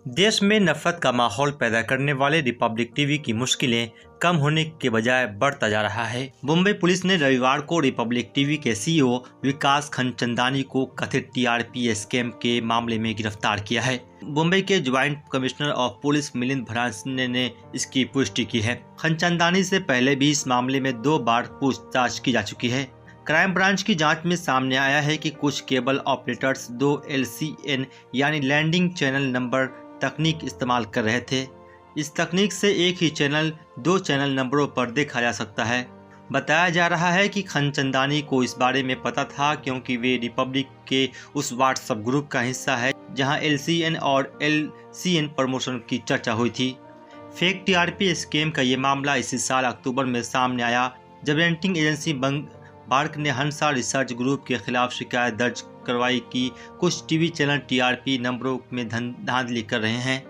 देश में नफरत का माहौल पैदा करने वाले रिपब्लिक टीवी की मुश्किलें कम होने के बजाय बढ़ता जा रहा है। मुंबई पुलिस ने रविवार को रिपब्लिक टीवी के सीईओ विकास खनचंदानी को कथित टीआरपी स्कैम के मामले में गिरफ्तार किया है। मुंबई के joint commissioner of police Milind भरांसिने ने इसकी पुष्टि की है। खनचंदानी से पहले भी इस मामले में 2 बार पूछताछ की जा चुकी है। क्राइम ब्रांच की जांच में सामने आया है कि कुछ केबल ऑपरेटर्स 2 LCN यानी लैंडिंग चैनल नंबर तकनीक इस्तेमाल कर रहे थे। इस तकनीक से एक ही चैनल 2 चैनल नंबरों पर देखा जा सकता है। बताया जा रहा है कि खनचंदानी को इस बारे में पता था क्योंकि वे रिपब्लिक के उस व्हाट्सएप ग्रुप का हिस्सा है जहां LCN और LCN प्रमोशन की चर्चा हुई थी। फेक टीआरपी स्कैम का ये मामला इसी साल अक्टूबर में सामने आया जब रेटिंग एजेंसी बार्क ने हंसा रिसर्च ग्रुप के खिलाफ शिकायत दर्ज करवाई कि कुछ टीवी चैनल टीआरपी नंबरों में धांधली कर रहे हैं।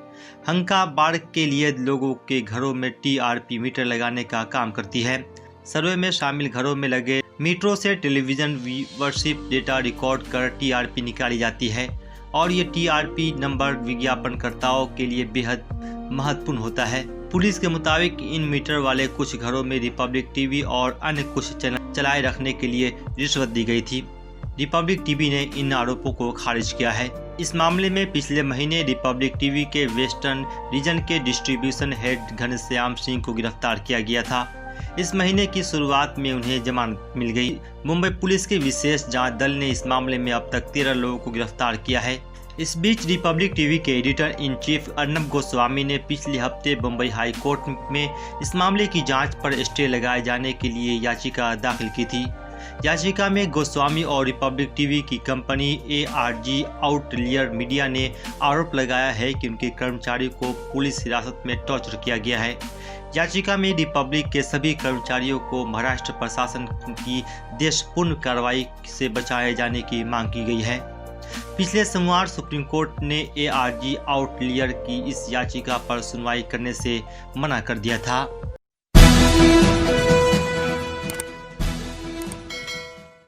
हंका बार्क के लिए लोगों के घरों में टीआरपी मीटर लगाने का काम करती है। सर्वे में शामिल घरों में लगे मीटरों से टेलीविजन व्यूअरशिप डेटा रिकॉर्ड कर टीआरपी निकाली जाती है और ये टीआरपी नंबर विज्ञापनकर्ताओं के लिए बेहद महत्वपूर्ण होता है। पुलिस के मुताबिक इन मीटर वाले कुछ घरों में रिपब्लिक टीवी और अन्य कुछ चैनल चलाए रखने के लिए रिश्वत दी गई थी। रिपब्लिक टीवी ने इन आरोपों को खारिज किया है। इस मामले में पिछले महीने रिपब्लिक टीवी के वेस्टर्न रीजन के डिस्ट्रीब्यूशन हेड घनश्याम सिंह को गिरफ्तार किया गया था। इस महीने की शुरुआत में उन्हें जमानत मिल गई। मुंबई पुलिस के विशेष जांच दल ने इस मामले में अब तक 13 लोगों को गिरफ्तार किया है। इस बीच रिपब्लिक टीवी के editor in chief Arnab Goswami ने पिछले हफ्ते मुंबई हाई कोर्ट में इस मामले की जांच पर स्टे लगाए जाने के लिए याचिका दाखिल की थी। याचिका में गोस्वामी और रिपब्लिक टीवी की कंपनी ARG आउटलियर मीडिया ने आरोप लगाया है कि उनके कर्मचारियों को पुलिस हिरासत में टॉर्चर किया गया है। याचिका में रिपब्लिक के सभी कर्मचारियों को महाराष्ट्र प्रशासन की देशपूर्ण कार्रवाई से बचाए जाने की मांग की गई है। पिछले सोमवार सुप्रीम कोर्ट ने ARG आउटलियर की इस याचिका पर सुनवाई करने से मना कर दिया था।